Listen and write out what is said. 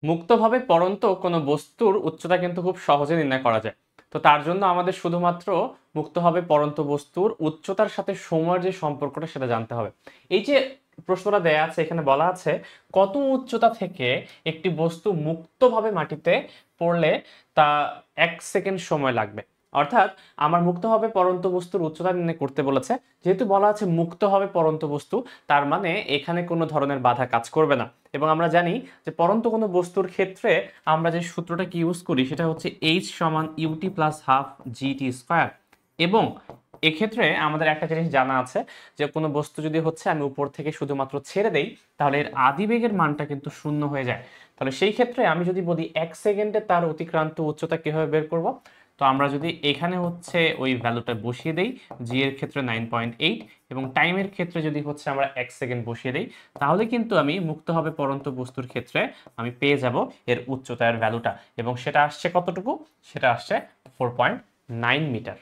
মুক্তভাবে পড়ন্ত কোনো বস্তুর উচ্চতা কিন্তু খুব সহজে নির্ণয় করা যায়। তো তার জন্য আমাদের শুধুমাত্র মুক্তভাবে পড়ন্ত বস্তুর উচ্চতার সাথে সময়ের যে সম্পর্কটা সেটা জানতে হবে। এই যে প্রশ্নটা দেয়া আছে এখানে বলা আছে কত উচ্চতা থেকে একটি বস্তু মুক্তভাবে মাটিতে পড়লে তা ১ সেকেন্ড সময় লাগবে। অর্থাৎ আমার মুক্তভাবে পড়ন্ত বস্তুর উচ্চতা নির্ণয় করতে বলেছে। যেহেতু বলা আছে মুক্তভাবে পড়ন্ত বস্তু, তার মানে এখানে কোনো ধরনের বাধা কাজ করবে না। এবং আমরা জানি যে পড়ন্ত কোনো বস্তুর ক্ষেত্রে আমরা যে সূত্রটাকে ইউজ করি সেটা হচ্ছে h সমান ut plus half gt square. এবং এক্ষেত্রে আমাদের একটা জিনিস জানা আছে যে কোনো বস্তু যদি হচ্ছে আমি উপর থেকে শুধুমাত্র ছেড়ে দেই তাহলে এর আদিবেগের মানটা কিন্তু শূন্য হয়ে যায়। তাহলে সেই ক্ষেত্রে আমি যদি বলি 1 সেকেন্ডে তার অতিক্রান্ত উচ্চতা কিভাবে বের করব, তো আমরা যদি এখানে হচ্ছে ওই ভ্যালুটা বসিয়ে দেই, জি এর ক্ষেত্রে 9.8 এবং টাইমের ক্ষেত্রে যদি হচ্ছে আমরা 1 সেকেন্ড বসিয়ে দেই, তাহলে কিন্তু আমি মুক্তভাবে পড়ন্ত বস্তুর ক্ষেত্রে আমি পেয়ে যাব এর উচ্চতার ভ্যালুটা এবং সেটা আসছে কতটুকু? সেটা আসছে 4.9 মিটার।